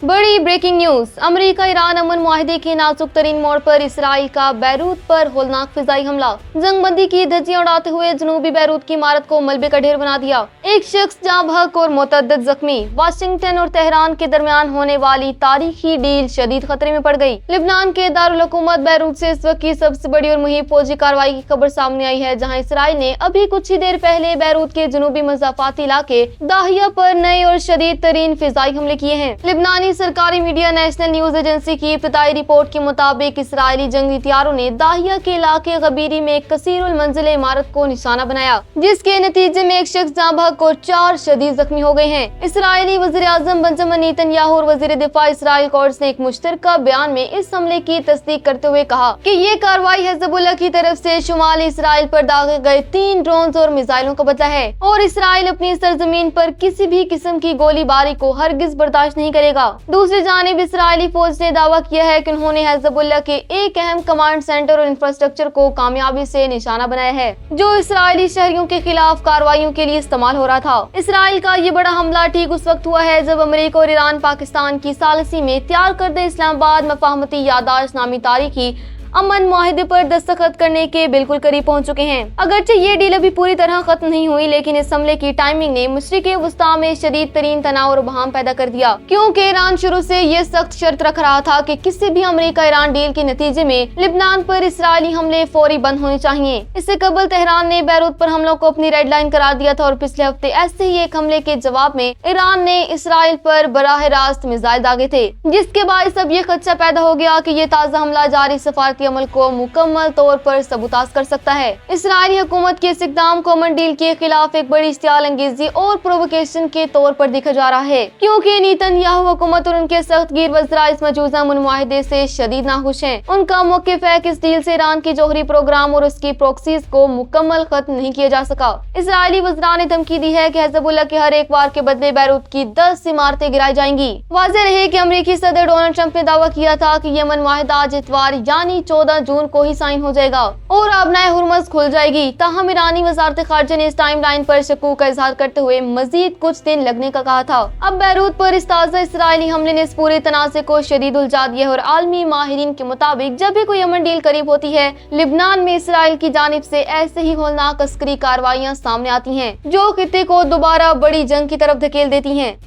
बड़ी breaking news. America Iran अमन मुआहिदे के नाजुक तरीन मोड़ पर इसराइल का बैरूत पर होलनाक फिजाई हमला। जंगबंदी की धज्जियां उड़ाते हुए जनूबी बैरूत की इमारत को मलबे का ढेर बना दिया। एक शख्स जाँ बहक और मुतअद्दिद जख्मी। वाशिंगटन और तेहरान के दरमियान होने वाली तारीखी डील शदीद खतरे में पड़ गई। लिबनान के दारुल हुकूमत बैरूत से इस वक्त की सबसे बड़ी और मुहिम फौजी कार्रवाई की खबर सामने आई है, जहाँ इसराइल ने अभी कुछ ही देर पहले बैरूत के जनूबी मज़ाफाती इलाके दाहिया पर नए और शदीद तरीन फिजाई हमले किए हैं। लिबनानी सरकारी मीडिया नेशनल न्यूज एजेंसी की इब्तिदाई रिपोर्ट के मुताबिक इसराइली जंगी हथियारों ने दाहिया के इलाके गबीरी में एक कसीरुल मंजिले इमारत को निशाना बनाया, जिसके नतीजे में एक शख्स जाँ बहक और 4 शदीद जख्मी हो गए हैं। इसराइली वज़ीर आज़म बेंजामिन नेतन्याहू और वज़ीर दिफा इसराइल कोट्स ने एक मुश्तरका बयान में इस हमले की तस्दीक करते हुए कहा कि ये कार्रवाई हिज़्बुल्लाह की तरफ से शुमाली इसराइल पर दागे गए 3 ड्रोन और मिसाइलों का बदला है और इसराइल अपनी सरजमीन पर किसी भी किस्म की गोलीबारी को हरगिज बर्दाश्त नहीं करेगा। दूसरी जानिब इसराइली फौज ने दावा किया है कि उन्होंने हिज़्बुल्लाह के एक अहम कमांड सेंटर और इंफ्रास्ट्रक्चर को कामयाबी से निशाना बनाया है, जो इसराइली शहरियों के खिलाफ कार्रवाइयों के लिए इस्तेमाल हो रहा था। इसराइल का ये बड़ा हमला ठीक उस वक्त हुआ है जब अमेरिका और ईरान पाकिस्तान की सालिसी में तैयार करदे इस्लामाबाद मफाहमती यादाश्त नामी तारीखी अमन मुआहिदे पर दस्तखत करने के बिल्कुल करीब पहुंच चुके हैं। अगरचे ये डील अभी पूरी तरह खत्म नहीं हुई, लेकिन इस हमले की टाइमिंग ने मशरिक़े वुस्ता में शदीद तरीन तनाव और बहाम पैदा कर दिया, क्योंकि ईरान शुरू से ये सख्त शर्त रख रहा था कि किसी भी अमेरिका ईरान डील के नतीजे में लिबनान पर इसराइली हमले फौरी बंद होने चाहिए। इससे कबल तेहरान ने बैरूत पर हमलों को अपनी रेड लाइन करार दिया था और पिछले हफ्ते ऐसे ही एक हमले के जवाब में ईरान ने इसराइल पर बराह रास्त मिसाइल दागे थे, जिसके बाद अब ये खदशा पैदा हो गया कि ये ताज़ा हमला जारी सफारती अमल को मुकम्मल तौर पर सबूताज कर सकता है। इसराइली हुकूमत के इस इक़दाम को अमन डील के खिलाफ एक बड़ी इश्तियाल अंगेजी और प्रोवोकेशन के तौर पर देखा जा रहा है, क्योंकि नेतन्याहू हुकूमत और उनके सख्तगीर वज़रा इस मौजूदा अमन मुआहिदे से शदीद नाखुश हैं। उनका मौक़िफ़ है कि इस डील से ईरान की जौहरी प्रोग्राम और उसकी प्रॉक्सीज को मुकम्मल खत्म नहीं किया जा सका। इसराइली वज़रा ने धमकी दी है कि हिज़्बुल्लाह के हर एक वार के बदले बैरूत की 10 इमारतें गिराई जाएंगी। वाज़ेह रहे कि अमेरिकी सदर डोनाल्ड ट्रंप ने दावा किया था कि ये अमन मुआहिदा आज इतवार यानी 14 जून को ही साइन हो जाएगा और आबनाए हुर्मुज़ खुल जाएगी। ताहम ईरानी वज़ारत ख़ारजा ने इस टाइम लाइन पर शकूक का इज़हार करते हुए मजीद कुछ दिन लगने का कहा था। अब बैरूत पर इस ताज़ा इसराइली हमले ने इस पूरे तनाज़े को शदीद उलझा दिया है और आलमी माहिरीन के मुताबिक जब भी कोई अमन डील करीब होती है, लिबनान में इसराइल की जानिब से ऐसे ही होलनाक अस्करी कार्रवाइयाँ सामने आती हैं, जो खित्ते को दोबारा बड़ी जंग की तरफ धकेल देती हैं।